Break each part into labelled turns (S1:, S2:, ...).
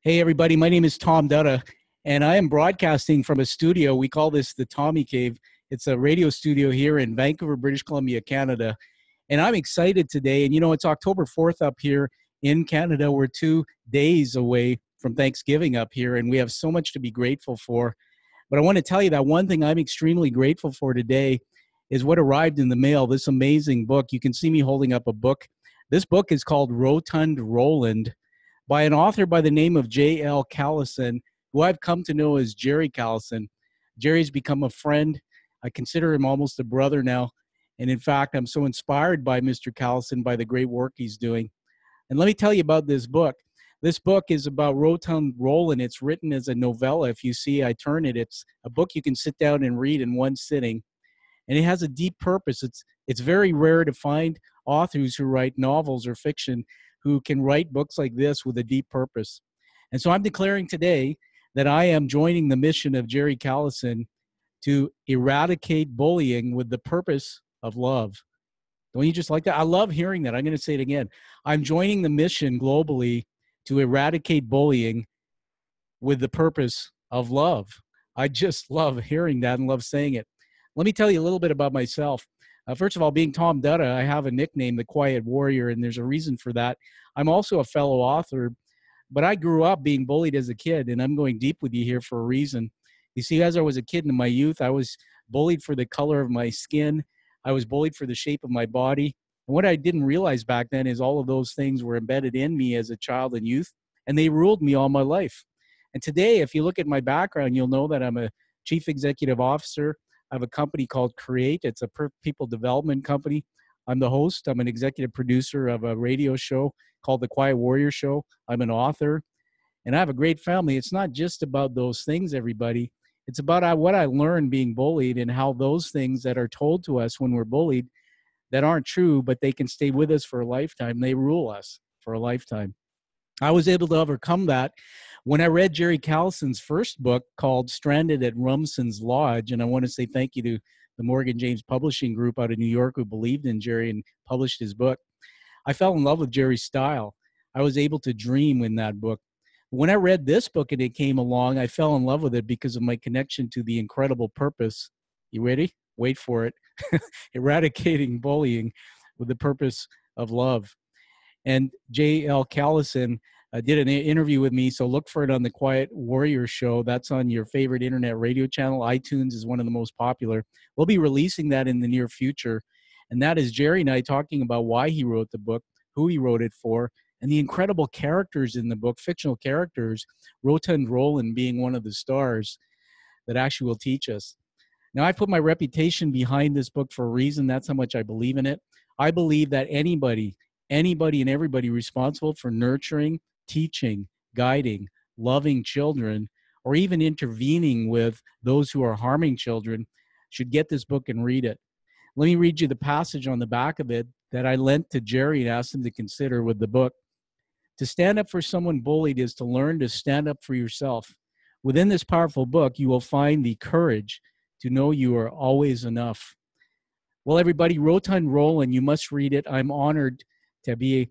S1: Hey, everybody. My name is Tom Dutta, and I am broadcasting from a studio. We call this the Tommy Cave. It's a radio studio here in Vancouver, British Columbia, Canada. And I'm excited today. And, it's October 4th up here in Canada. We're 2 days away from Thanksgiving up here, and we have so much to be grateful for. But I want to tell you that one thing I'm extremely grateful for today is what arrived in the mail, this amazing book. You can see me holding up a book. This book is called Rotund Roland, by an author by the name of J.L. Callison, who I've come to know as Jerry Callison. Jerry's become a friend. I consider him almost a brother now. And in fact, I'm so inspired by Mr. Callison, by the great work he's doing. And let me tell you about this book. This book is about Rotund Roland. It's written as a novella. If you see, I turn it. It's a book you can sit down and read in one sitting. And it has a deep purpose. It's very rare to find authors who write novels or fiction who can write books like this with a deep purpose. And so I'm declaring today that I am joining the mission of Jerry Callison to eradicate bullying with the purpose of love. Don't you just like that? I love hearing that. I'm going to say it again. I'm joining the mission globally to eradicate bullying with the purpose of love. I just love hearing that and love saying it. Let me tell you a little bit about myself. First of all, being Tom Dutta, I have a nickname, the Quiet Warrior, and there's a reason for that. I'm also a fellow author, but I grew up being bullied as a kid, and I'm going deep with you here for a reason. You see, as I was a kid in my youth, I was bullied for the color of my skin. I was bullied for the shape of my body. And what I didn't realize back then is all of those things were embedded in me as a child and youth, and they ruled me all my life. And today, if you look at my background, you'll know that I'm a chief executive officer. I have a company called Create. It's a people development company. I'm the host. I'm an executive producer of a radio show called The Quiet Warrior Show. I'm an author, and I have a great family. It's not just about those things, everybody. It's about what I learned being bullied and how those things that are told to us when we're bullied that aren't true, but they can stay with us for a lifetime. They rule us for a lifetime. I was able to overcome that when I read Jerry Callison's first book called Stranded at Rumson's Lodge. And I want to say thank you to the Morgan James Publishing Group out of New York who believed in Jerry and published his book. I fell in love with Jerry's style. I was able to dream in that book. When I read this book and it came along, I fell in love with it because of my connection to the incredible purpose. You ready? Wait for it. Eradicating bullying with the purpose of love. And J.L. Callison did an interview with me, so look for it on the Quiet Warrior Show. That's on your favorite internet radio channel. iTunes is one of the most popular. We'll be releasing that in the near future. And that is Jerry and I talking about why he wrote the book, who he wrote it for, and the incredible characters in the book, fictional characters, Rotund Roland being one of the stars that actually will teach us. Now, I put my reputation behind this book for a reason. That's how much I believe in it. I believe that anybody and everybody responsible for nurturing, teaching, guiding, loving children, or even intervening with those who are harming children should get this book and read it. Let me read you the passage on the back of it that I lent to Jerry and asked him to consider with the book. To stand up for someone bullied is to learn to stand up for yourself. Within this powerful book, you will find the courage to know you are always enough. Well, everybody, Rotund Roland, you must read it. I'm honored to be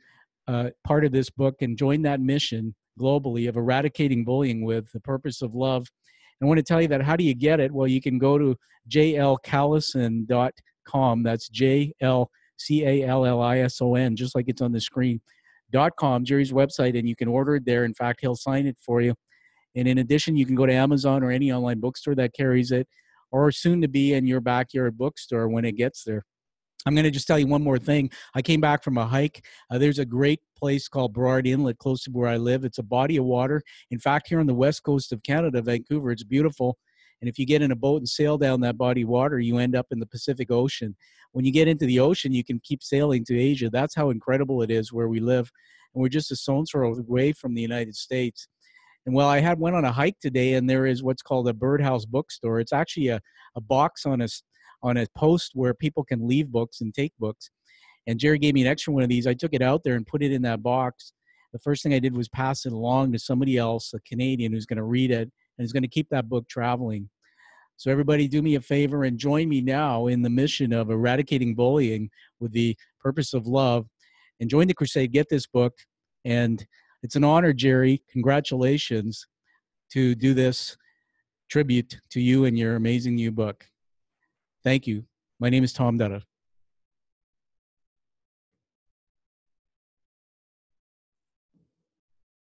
S1: part of this book and join that mission globally of eradicating bullying with the purpose of love. And I want to tell you that how do you get it? Well, you can go to jlcallison.com. That's JLCALLISON, just like it's on the screen, .com, Jerry's website, and you can order it there. In fact, he'll sign it for you. And in addition, you can go to Amazon or any online bookstore that carries it, or soon to be in your backyard bookstore when it gets there. I'm going to just tell you one more thing. I came back from a hike. There's a great place called Burrard Inlet close to where I live. It's a body of water. In fact, here on the west coast of Canada, Vancouver, it's beautiful. And if you get in a boat and sail down that body of water, you end up in the Pacific Ocean. When you get into the ocean, you can keep sailing to Asia. That's how incredible it is where we live. And we're just a stone's throw away from the United States. And well, I went on a hike today, and there is what's called a birdhouse bookstore. It's actually a box on a post where people can leave books and take books. And Jerry gave me an extra one of these. I took it out there and put it in that box. The first thing I did was pass it along to somebody else, a Canadian, who's going to read it and is going to keep that book traveling. So everybody do me a favor and join me now in the mission of eradicating bullying with the purpose of love, and join the crusade. Get this book. And It's an honor, Jerry. Congratulations to do this tribute to you and your amazing new book. Thank you. My name is Tom Dutta.